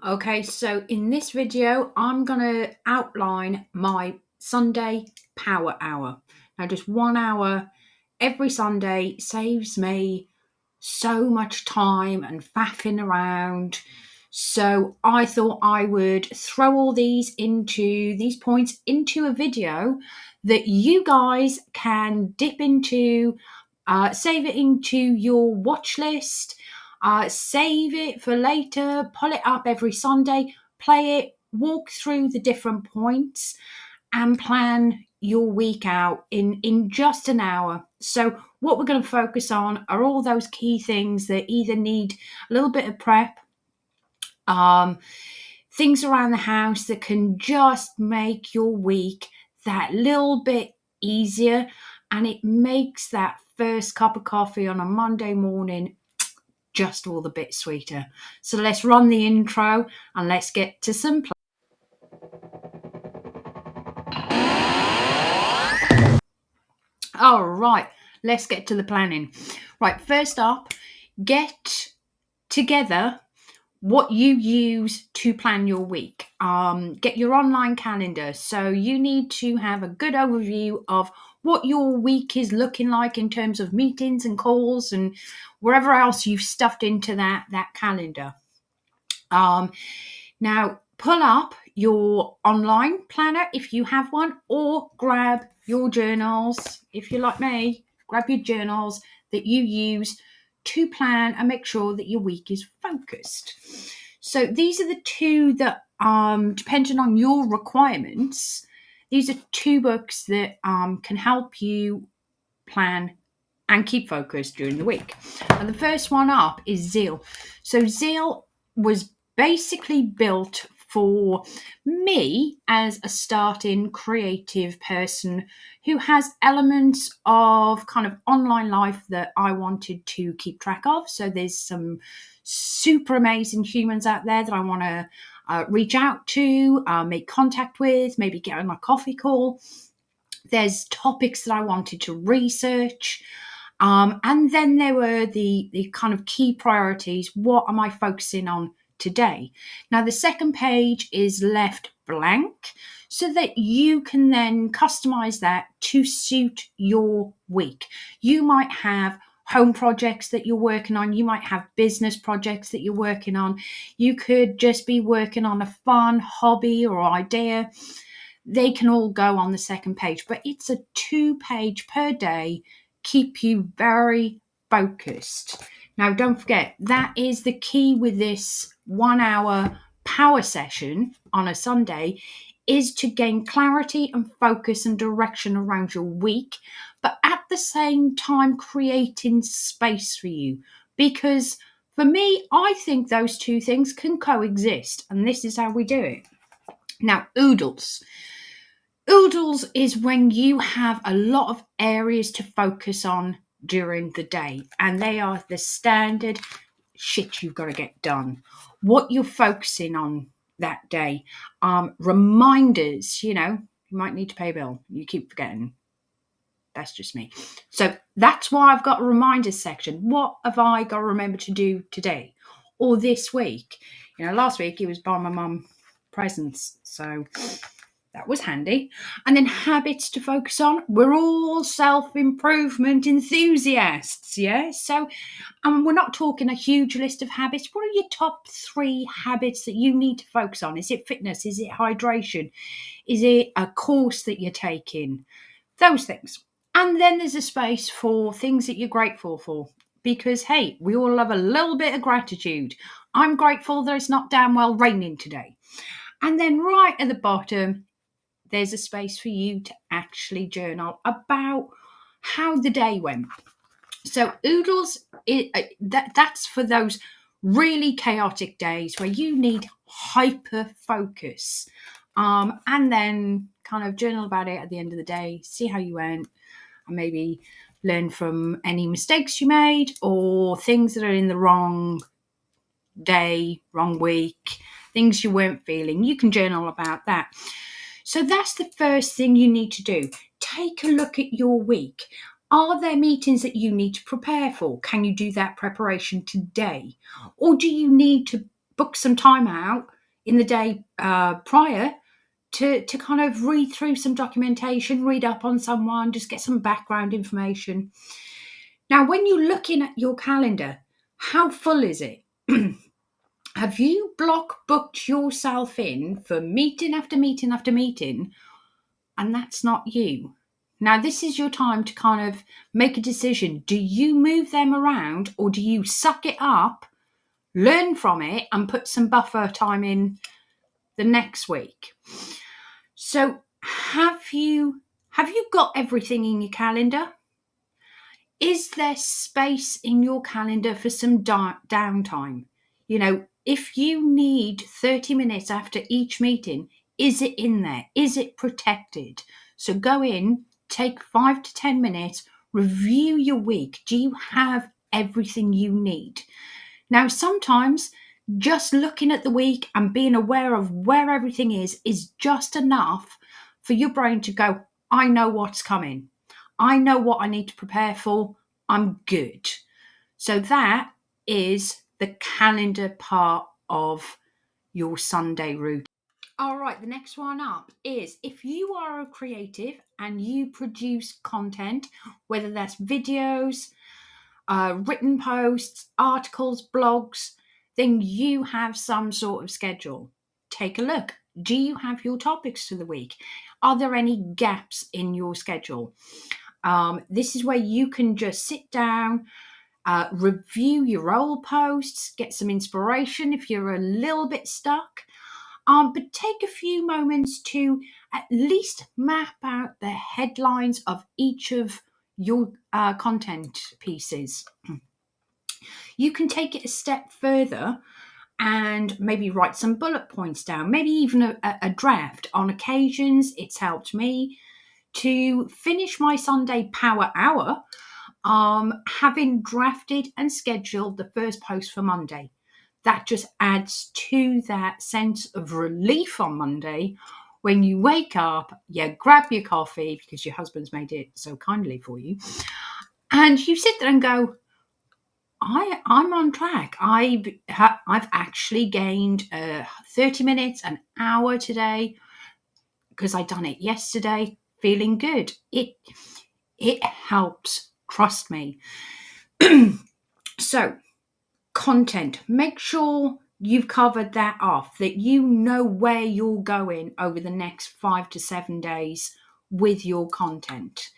Okay, so in this video, I'm going to outline my Sunday power hour. Now, just 1 hour every Sunday saves me so much time and faffing around. So I thought I would throw all these points into a video that you guys can dip into, save it into your watch list, save it for later, pull it up every Sunday, play it, walk through the different points, and plan your week out in just an hour. So what we're going to focus on are all those key things that either need a little bit of prep, things around the house that can just make your week that little bit easier, and it makes that first cup of coffee on a Monday morning just all the bit sweeter. So let's run the intro and let's get to some All right, let's get to the planning. Right, first up, get together what you use to plan your week. Get your online calendar. So you need to have a good overview of what your week is looking like in terms of meetings and calls and wherever else you've stuffed into that calendar. Now, pull up your online planner if you have one, or grab your journals. If you're like me, grab your journals that you use to plan and make sure that your week is focused. So these are the two that, depending on your requirements, these are two books that can help you plan and keep focused during the week. And the first one up is Zeal. So Zeal was basically built for me as a starting creative person who has elements of kind of online life that I wanted to keep track of. So there's some super amazing humans out there that I want to reach out to, make contact with, maybe get on a coffee call. There's topics that I wanted to research. And then there were the kind of key priorities. What am I focusing on today? Now, the second page is left blank so that you can then customize that to suit your week. You might have home projects that you're working on. You might have business projects that you're working on. You could just be working on a fun hobby or idea. They can all go on the second page, but it's a 2-page per day. Keep you very focused. Now, don't forget, that is the key with this 1 hour power session on a Sunday, is to gain clarity and focus and direction around your week, but at the same time creating space for you. Because for me, I think those two things can coexist, and this is how we do it. Now, oodles. Oodles is when you have a lot of areas to focus on during the day, and they are the standard shit you've got to get done, what you're focusing on that day. Reminders, you might need to pay a bill. You keep forgetting. That's just me. So that's why I've got a reminders section. What have I got to remember to do today or this week? Last week it was buy my mum presents. So that was handy. And then habits to focus on. We're all self-improvement enthusiasts, yeah? So we're not talking a huge list of habits. What are your top 3 habits that you need to focus on? Is it fitness? Is it hydration? Is it a course that you're taking? Those things. And then there's a space for things that you're grateful for. Because, hey, we all love a little bit of gratitude. I'm grateful that it's not damn well raining today. And then right at the bottom, there's a space for you to actually journal about how the day went. So oodles, that's for those really chaotic days where you need hyper focus. And then kind of journal about it at the end of the day, see how you went, and maybe learn from any mistakes you made or things that are in the wrong day, wrong week, things you weren't feeling. You can journal about that. So that's the first thing you need to do. Take a look at your week. Are there meetings that you need to prepare for? Can you do that preparation today? Or do you need to book some time out in the day prior to kind of read through some documentation, read up on someone, just get some background information. Now, when you're looking at your calendar, how full is it? Have you block booked yourself in for meeting after meeting after meeting, and that's not you? Now, this is your time to kind of make a decision. Do you move them around, or do you suck it up, learn from it, and put some buffer time in the next week? So, have you got everything in your calendar? Is there space in your calendar for some downtime? You know, if you need 30 minutes after each meeting, is it in there? Is it protected? So go in, take 5 to 10 minutes, review your week. Do you have everything you need? Now, sometimes just looking at the week and being aware of where everything is just enough for your brain to go, I know what's coming. I know what I need to prepare for. I'm good. So that is the calendar part of your Sunday routine. All right, the next one up is if you are a creative and you produce content, whether that's videos, written posts, articles, blogs, then you have some sort of schedule. Take a look. Do you have your topics for the week? Are there any gaps in your schedule? This is where you can just sit down, review your old posts, get some inspiration if you're a little bit stuck. But take a few moments to at least map out the headlines of each of your content pieces. You can take it a step further and maybe write some bullet points down, maybe even a draft. On occasions, it's helped me to finish my Sunday Power Hour, having drafted and scheduled the first post for Monday. That just adds to that sense of relief on Monday when you wake up, you grab your coffee because your husband's made it so kindly for you, and you sit there and go, I'm on track. I've actually gained 30 minutes, an hour today because I done it yesterday. Feeling good. It helps. Trust me. So, content. Make sure you've covered that off. That you know where you're going over the next 5 to 7 days with your content.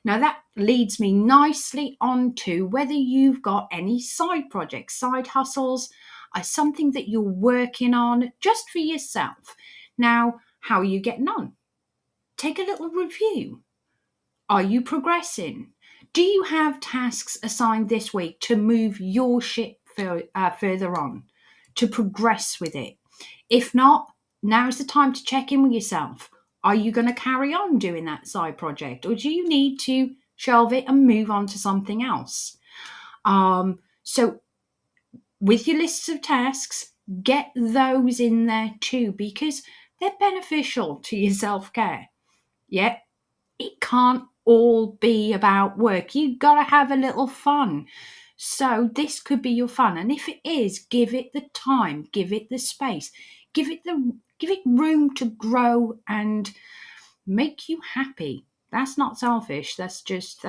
Now that leads me nicely on to whether you've got any side projects, side hustles, something that you're working on just for yourself. Now, how are you getting on? Take a little review. Are you progressing? Do you have tasks assigned this week to move your ship further on, to progress with it? If not, now's the time to check in with yourself. Are you going to carry on doing that side project, or do you need to shelve it and move on to something else? So with your lists of tasks, get those in there too, because they're beneficial to your self-care. Yeah, it can't all be about work. You've got to have a little fun. So this could be your fun. And if it is, give it the time, give it the space, give it room to grow and make you happy. That's not selfish. That's just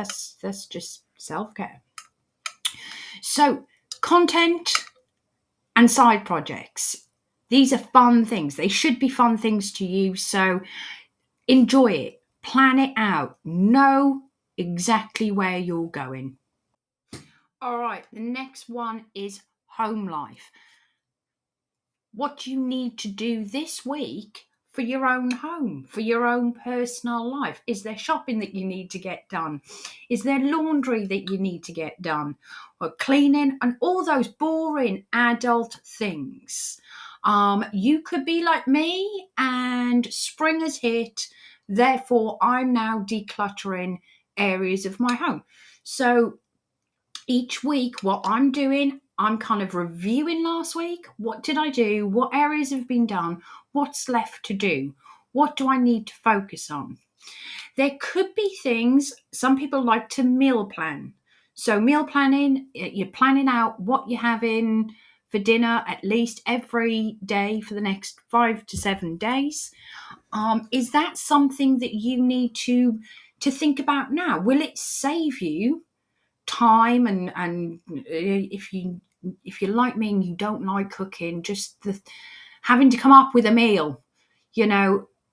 self-care. So content and side projects. These are fun things. They should be fun things to you. So enjoy it. Plan it out. Know exactly where you're going. All right, the next one is home life. What do you need to do this week for your own home, for your own personal life? Is there shopping that you need to get done? Is there laundry that you need to get done? Or cleaning and all those boring adult things? You could be like me and spring has hit. Therefore, I'm now decluttering areas of my home. So each week, what I'm doing, I'm kind of reviewing last week. What did I do? What areas have been done? What's left to do? What do I need to focus on? There could be things, some people like to meal plan. So, meal planning, you're planning out what you're having for dinner at least every day for the next 5 to 7 days. Is that something that you need to think about now? Will it save you time? And if you're like me and you don't like cooking, just the having to come up with a meal,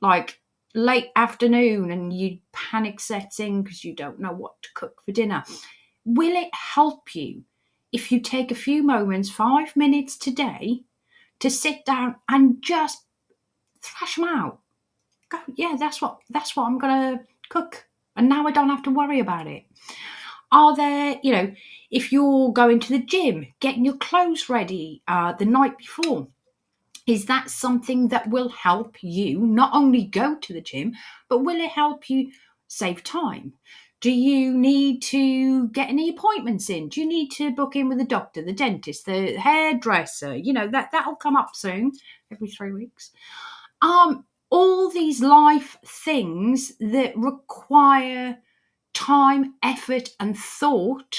like late afternoon, and you panic sets in because you don't know what to cook for dinner. Will it help you if you take a few moments, 5 minutes today, to sit down and just thrash them out? Go, yeah, that's what I'm gonna cook, and now I don't have to worry about it. Are there, if you're going to the gym, getting your clothes ready the night before, is that something that will help you not only go to the gym, but will it help you save time? Do you need to get any appointments in? Do you need to book in with the doctor, the dentist, the hairdresser? That'll come up soon, every 3 weeks. All these life things that require time, effort, and thought.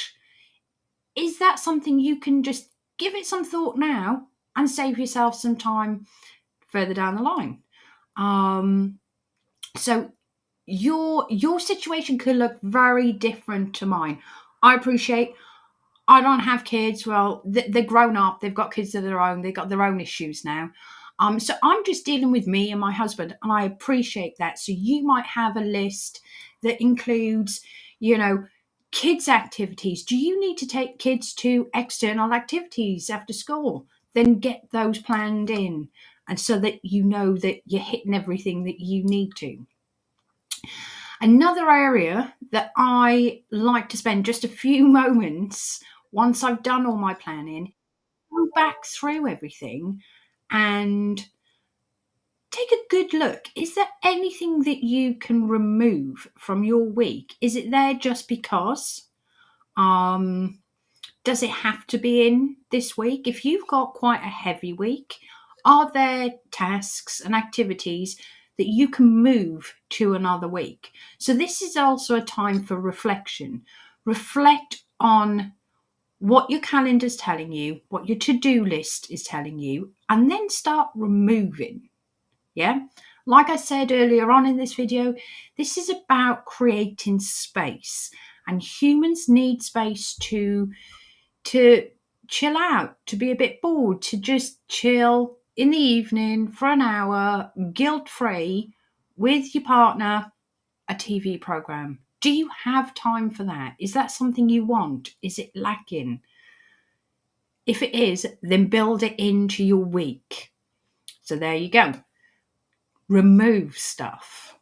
Is that something you can just give it some thought now and save yourself some time further down the line? So your situation could look very different to mine. I appreciate I don't have kids. Well, they're grown up. They've got kids of their own. They've got their own issues now. So I'm just dealing with me and my husband, and I appreciate that. So you might have a list that includes, kids' activities. Do you need to take kids to external activities after school? Then get those planned in, and so that you know that you're hitting everything that you need to. Another area that I like to spend just a few moments once I've done all my planning, go back through everything and take a good look. Is there anything that you can remove from your week? Is it there just because? Um, does it have to be in this week? If you've got quite a heavy week, are there tasks and activities that you can move to another week? So this is also a time for reflection. Reflect on what your calendar's telling you, what your to-do list is telling you, and then start removing. Yeah. Like I said earlier on in this video, this is about creating space, and humans need space to chill out, to be a bit bored, to just chill in the evening for an hour, guilt-free, with your partner, a TV program. Do you have time for that? Is that something you want? Is it lacking? If it is, then build it into your week. So there you go. Remove stuff.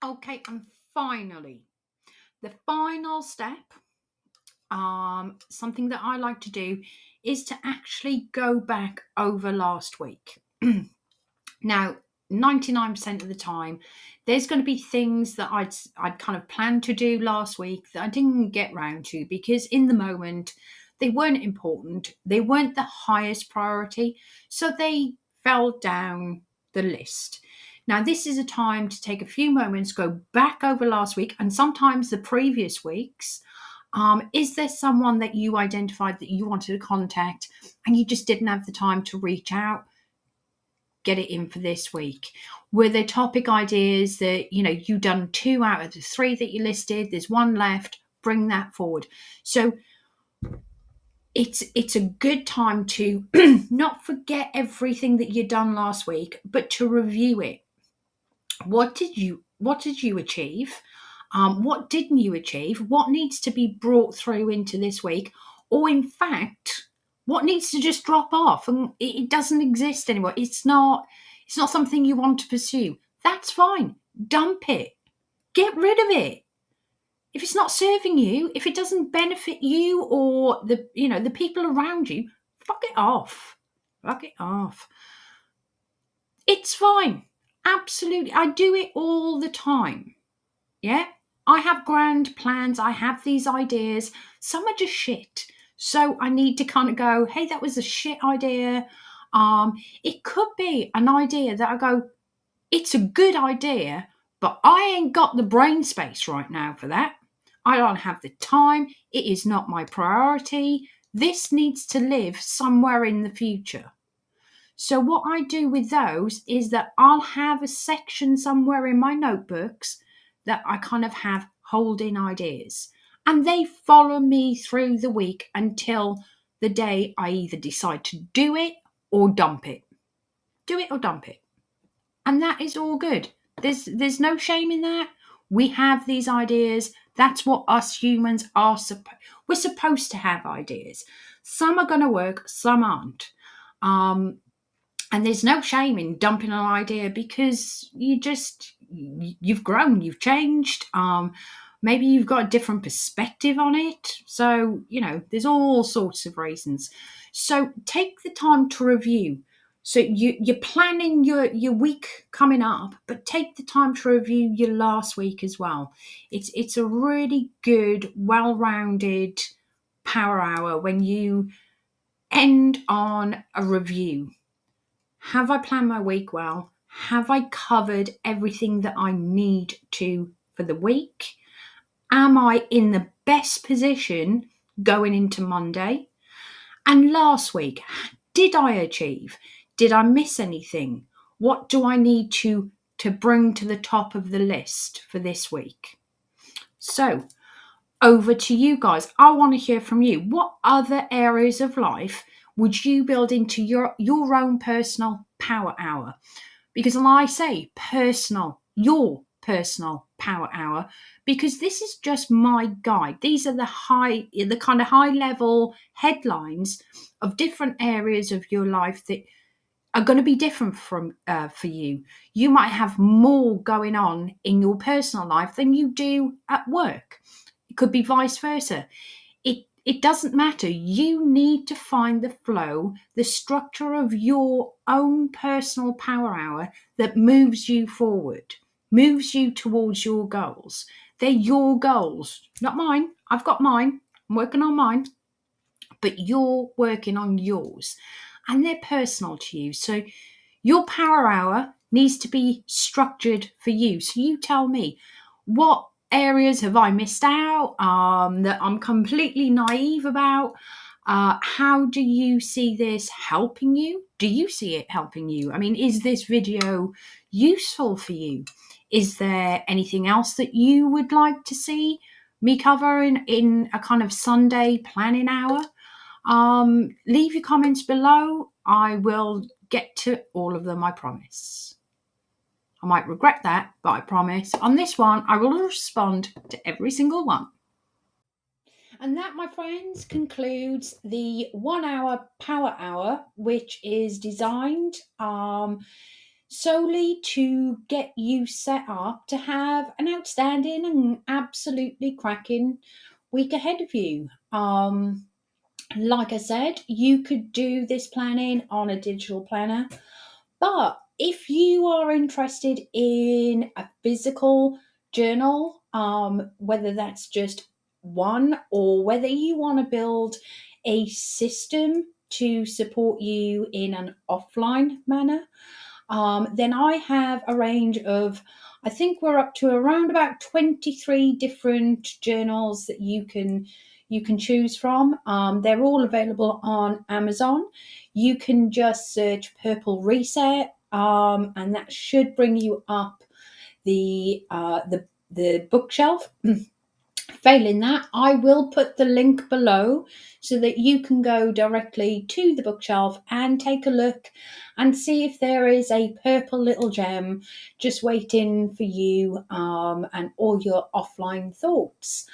Okay, and finally, the final step, something that I like to do, is to actually go back over last week. Now, 99% of the time, there's going to be things that I'd kind of planned to do last week that I didn't get round to because in the moment they weren't important. They weren't the highest priority, so they fell down the list. Now, this is a time to take a few moments, go back over last week and sometimes the previous weeks. Is there someone that you identified that you wanted to contact and you just didn't have the time to reach out? Get it in for this week. Were there topic ideas that you've done 2 out of the 3 that you listed? There's 1 left. Bring that forward. So it's a good time to not forget everything that you done last week, but to review it. What did you achieve? What didn't you achieve? What needs to be brought through into this week? Or in fact, what needs to just drop off and it doesn't exist anymore? It's not something you want to pursue. That's fine. Dump it. Get rid of it. If it's not serving you, if it doesn't benefit you or the people around you, fuck it off. Fuck it off. It's fine. Absolutely. I do it all the time. Yeah? I have grand plans. I have these ideas. Some are just shit. So I need to kind of go, hey, that was a shit idea. It could be an idea that I go, it's a good idea, but I ain't got the brain space right now for that. I don't have the time. It is not my priority. This needs to live somewhere in the future. So, what I do with those is that I'll have a section somewhere in my notebooks that I kind of have holding ideas. And they follow me through the week until the day I either decide to do it or dump it. Do it or dump it. And that is all good. There's no shame in that. We have these ideas. That's what us humans are we're supposed to have ideas. Some are going to work, some aren't. And there's no shame in dumping an idea because you've grown, you've changed. Maybe you've got a different perspective on it. So, there's all sorts of reasons. So take the time to review. So you're planning your week coming up, but take the time to review your last week as well. It's a really good, well-rounded power hour when you end on a review. Have I planned my week well? Have I covered everything that I need to for the week? Am I in the best position going into Monday? And last week, did I achieve? Did I miss anything? What do I need to bring to the top of the list for this week? So, over to you guys. I want to hear from you. What other areas of life would you build into your own personal power hour? Because when I say personal, your personal power hour, because this is just my guide. These are the kind of high level headlines of different areas of your life that are going to be different from for you. You might have more going on in your personal life than you do at work. It could be vice versa. It doesn't matter. You need to find the flow, the structure of your own personal power hour that moves you forward, moves you towards your goals. They're your goals, not mine. I've got mine. I'm working on mine, but you're working on yours, and they're personal to you. So your power hour needs to be structured for you. So you tell me, what areas have I missed out that I'm completely naive about? How do you see this helping you? Do you see it helping you? I mean, is this video useful for you? Is there anything else that you would like to see me cover in a kind of Sunday planning hour? Leave your comments below. I will get to all of them, I promise. I might regret that, but I promise on this one, I will respond to every single one. And that, my friends, concludes the 1 hour power hour, which is designed solely to get you set up to have an outstanding and absolutely cracking week ahead of you. Like I said, you could do this planning on a digital planner, but if you are interested in a physical journal, whether that's just one or whether you want to build a system to support you in an offline manner, then I have a range of, I think we're up to around about 23 different journals that you can choose from. They're all available on Amazon. You can just search Purple Reset, and that should bring you up the bookshelf. Failing that, I will put the link below so that you can go directly to the bookshelf and take a look and see if there is a purple little gem just waiting for you, and all your offline thoughts.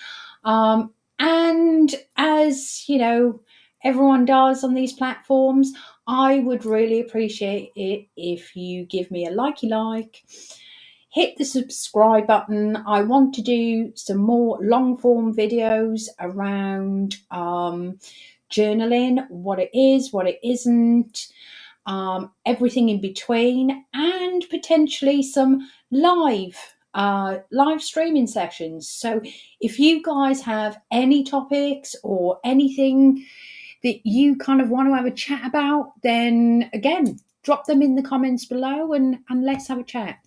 And as you know, everyone does on these platforms, I would really appreciate it if you give me a like, hit the subscribe button. I want to do some more long form videos around journaling, what it is, what it isn't, everything in between, and potentially some live streaming sessions. So if you guys have any topics or anything that you kind of want to have a chat about, then again, drop them in the comments below and let's have a chat.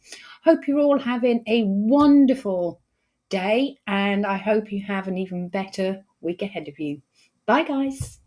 Hope you're all having a wonderful day, and I hope you have an even better week ahead of you. Bye, guys.